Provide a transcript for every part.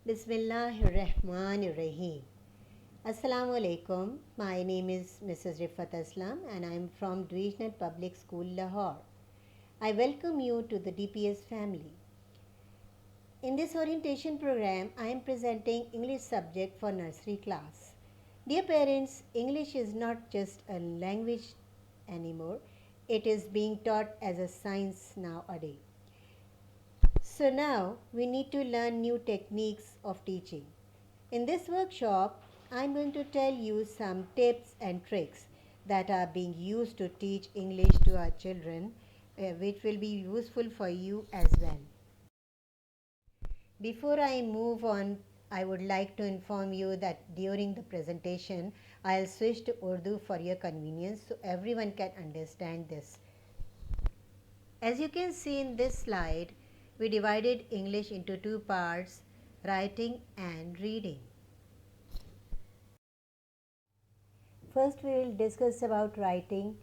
Bismillahirrahmanirrahim. Assalamu alaikum. My name is Mrs. Rifat Aslam and I am from Divisional Public School, Lahore. I welcome you to the DPS family. In this orientation program, I am presenting English subject for nursery class. Dear parents, English is not just a language anymore. It is being taught as a science nowadays. So now we need to learn new techniques of teaching. In this workshop, I'm going to tell you some tips and tricks that are being used to teach English to our children, which will be useful for you as well. Before I move on, I would like to inform you that during the presentation, I'll switch to Urdu for your convenience so everyone can understand this. As you can see in this slide, we divided English into two parts, writing and reading. First, we will discuss about writing.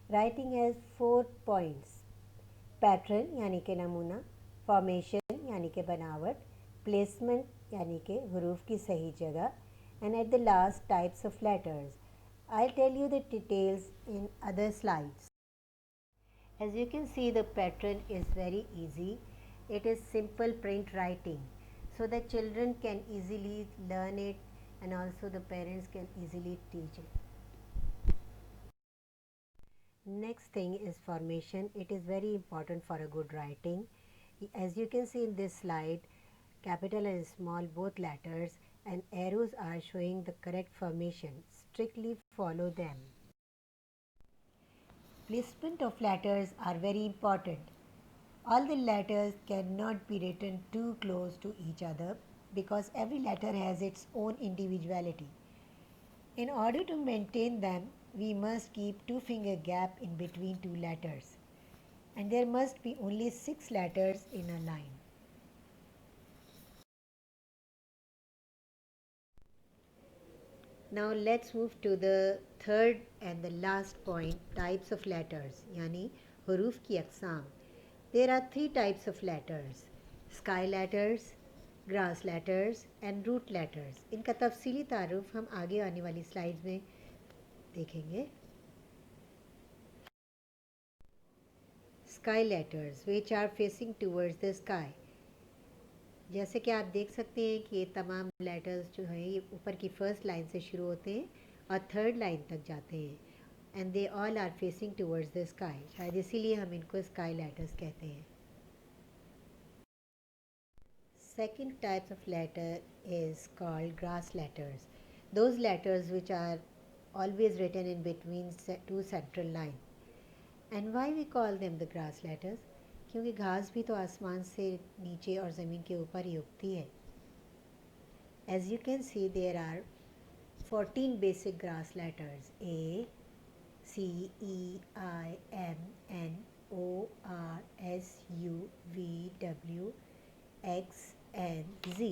Writing has 4 points: pattern यानी कि नमूना, formation यानी कि बनावट, placement यानी कि हरूफ की सही जगह, and at the last, types of letters. I'll tell you the details in other slides. As you can see, the pattern is very easy. It is simple print writing, so that children can easily learn it and also the parents can easily teach it. Next thing is formation. It is very important for a good writing. As you can see in this slide, capital and small both letters and arrows are showing the correct formation. Strictly follow them. Placement of letters are very important. All the letters cannot be written too close to each other because every letter has its own individuality. In order to maintain them, we must keep 2-finger gap in between two letters, and there must be only 6 letters in a line. Now let's move to the third and the last point, types of letters, यानी हरूफ की अक़साम. There are 3 types of letters: sky letters, grass letters and root letters. इनका तफसीली तारुफ हम आगे आने वाली स्लाइड्स में देखेंगे. Sky letters which are facing towards the sky. जैसे कि आप देख सकते हैं कि ये तमाम लेटर्स जो हैं ये ऊपर की फर्स्ट लाइन से शुरू होते हैं और थर्ड लाइन तक जाते हैं, and they all are facing towards the sky. शायद इसीलिए हम इनको स्काई लेटर्स कहते हैं. Second type of letter is called grass letters. Those letters which are always written in between two central lines. And why we call them the grass letters? क्योंकि घास भी तो आसमान से नीचे और ज़मीन के ऊपर ही उगती है. As you can see, there are 14 basic grass letters: A, C, E, I, M, N, O, R, S, U, V, W, X, and Z.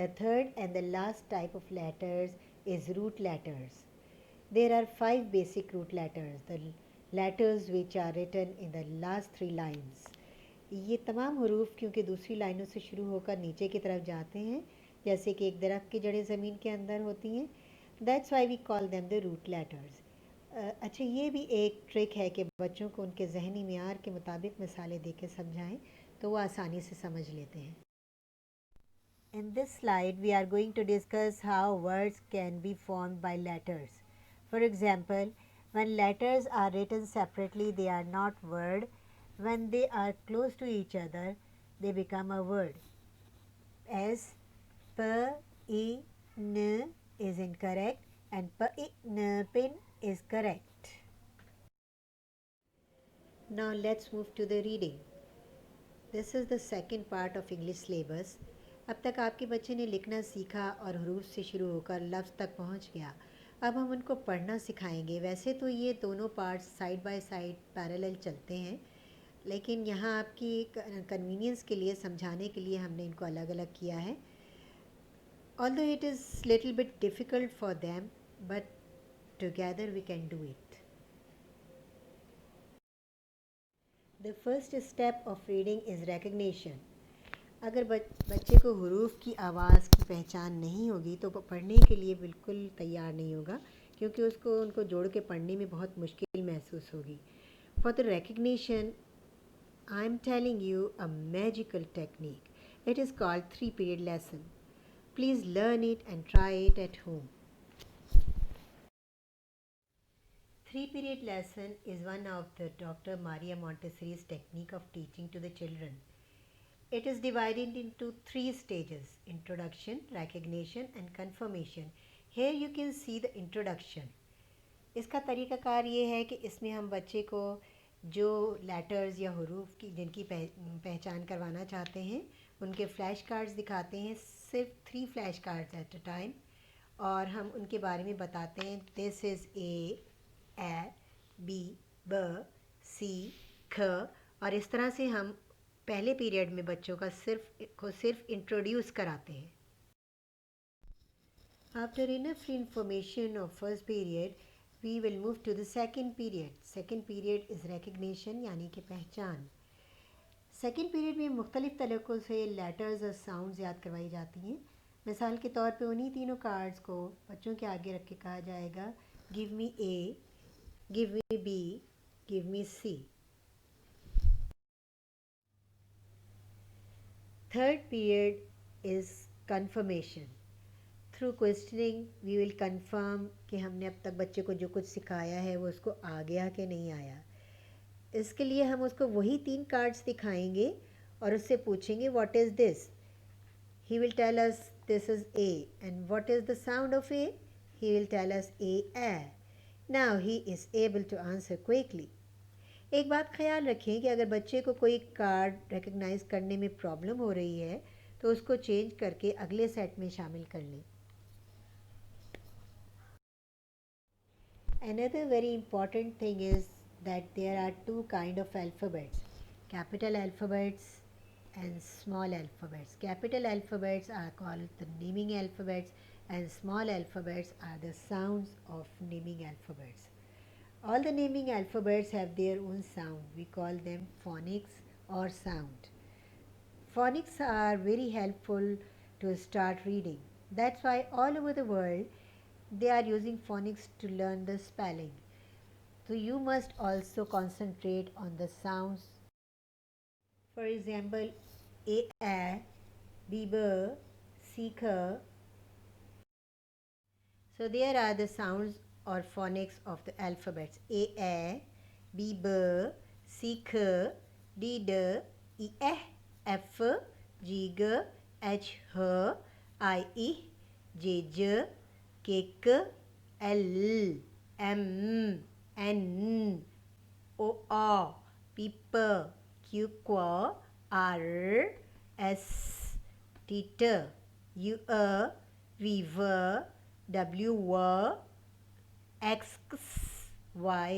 The third and the last type of letters is root letters. There are 5 basic root letters, the letters which are written in the last 3 lines. ये तमाम हरूफ क्योंकि दूसरी लाइनों से शुरू होकर नीचे की तरफ जाते हैं, जैसे कि एक दरख्त की जड़ें ज़मीन के अंदर होती हैं. That's why we call them the root letters. अच्छा, ये भी एक ट्रिक है कि बच्चों को उनके जहनी मियार के मुताबिक मिसालें दे के समझाएँ तो वो आसानी से समझ लेते हैं. In this slide, we are going to discuss how words can be formed by letters. For example, when letters are written separately, they are not word. When they are close to each other, they become a word. As P, I, N is incorrect and P, I, N, pin is correct. Now let's move to the reading. This is the second part of English syllabus. अब तक आपके बच्चे ने लिखना सीखा और हरूफ से शुरू होकर लफ्ज़ तक पहुंच गया. अब हम उनको पढ़ना सिखाएंगे. वैसे तो ये दोनों parts side by side parallel चलते हैं, लेकिन यहाँ आपकी कन्वीनियंस के लिए समझाने के लिए हमने इनको अलग अलग किया है. Although it is little bit difficult for them, but together we can do it. The first step of reading is recognition. अगर बच्चे को हुरूफ की आवाज़ की पहचान नहीं होगी तो वो पढ़ने के लिए बिल्कुल तैयार नहीं होगा, क्योंकि उसको उनको जोड़ के पढ़ने में बहुत मुश्किल महसूस होगी. For the recognition, I am telling you a magical technique. It is called 3-period lesson. Please learn it and try it at home. 3-period lesson is one of the Dr. Maria Montessori's technique of teaching to the children. It is divided into 3 stages: introduction, recognition, and confirmation. Here you can see the introduction. इसका तरीक़ाकार ये है कि इसमें हम बच्चे को जो letters या हरूफ की जिनकी पहचान करवाना चाहते हैं उनके फ़्लैश कार्ड्स दिखाते हैं, सिर्फ 3 flash cards at a time, और हम उनके बारे में बताते हैं. दिस इज़ ए बी ब सी ख. और इस तरह से हम पहले पीरियड में बच्चों का सिर्फ इंट्रोड्यूस कराते हैं. After enough information of first period we will move to the second period. Second period is recognition, यानी कि पहचान. सेकेंड पीरियड में मुख्तलिफ़ तरीक़ों से लेटर्स और साउंड्स याद करवाई जाती हैं. मिसाल के तौर पे उन्हीं तीनों कार्ड्स को बच्चों के आगे रख के कहा जाएगा, give me A, give me B, give me C. Third period is confirmation. Through questioning we will confirm कि हमने अब तक बच्चे को जो कुछ सिखाया है वो उसको आ गया कि नहीं आया. इसके लिए हम उसको वही 3 कार्ड्स दिखाएंगे और उससे पूछेंगे what is this. He will tell us this is A. And what is the sound of A? He will tell us A. Now he is able to answer quickly. एक बात ख्याल रखें कि अगर बच्चे को कोई कार्ड रिकग्नाइज करने में प्रॉब्लम हो रही है तो उसको चेंज करके अगले सेट में शामिल कर लें. Another very important thing is that there are 2 kind of alphabets: capital alphabets and small alphabets. Capital alphabets are called the naming alphabets and small alphabets are the sounds of naming alphabets. All the naming alphabets have their own sound. We call them phonics or sound. Phonics are very helpful to start reading. That's why all over the world they are using phonics to learn the spelling. So you must also concentrate on the sounds. For example, a, b, b, c, k. So there are the sounds or phonics of the alphabets: a, b, b, c, k, d, d, e, f, g, g, h, h, I, j, j, k, k, l, m, n, o, p, p, q, q, r, s, t, t, u, v, v, w, x, y,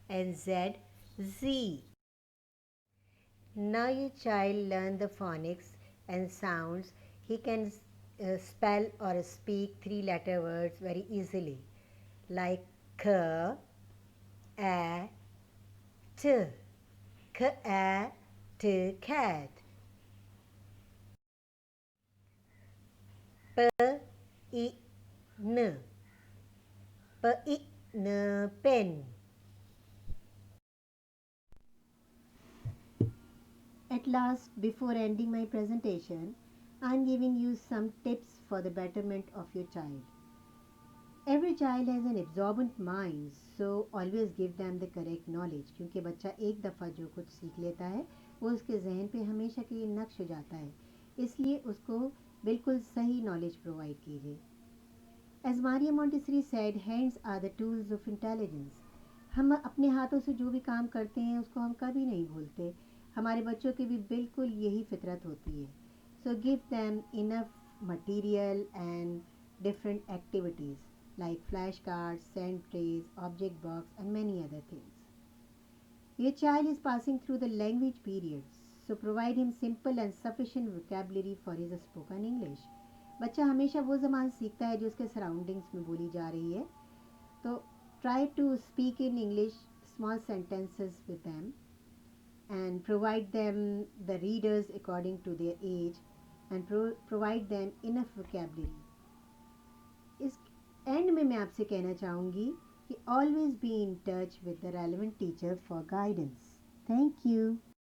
and z, z. Now your child learn the phonics and sounds. He can spell or speak 3-letter words very easily, like k, a, t, k, a, t, cat, p, I, n, p, I, n, pen. At last, before ending my presentation, I am giving you some tips for the betterment of your child. Every child has an absorbent mind, so always give them the correct knowledge. क्योंकि बच्चा एक दफ़ा जो कुछ सीख लेता है वो उसके जहन पे हमेशा के लिए नक्श हो जाता है, इसलिए उसको बिल्कुल सही नॉलेज प्रोवाइड कीजिए. As Maria Montessori said, hands are the tools of intelligence. हम अपने हाथों से जो भी काम करते हैं उसको हम कभी नहीं भूलते. हमारे बच्चों की भी बिल्कुल यही फितरत होती है. So give them enough material and different activities like flashcards, sand trays, object box, and many other things. Your child is passing through the language periods, so provide him simple and sufficient vocabulary for his spoken English. बच्चा हमेशा वो ज़बान सीखता है जो उसके surroundings में बोली जा रही है, तो try to speak in English small sentences with them. and provide them the readers according to their age and provide them enough vocabulary. इस एंड में मैं आपसे कहना चाहूँगी कि always be in touch with the relevant teacher for guidance. Thank you.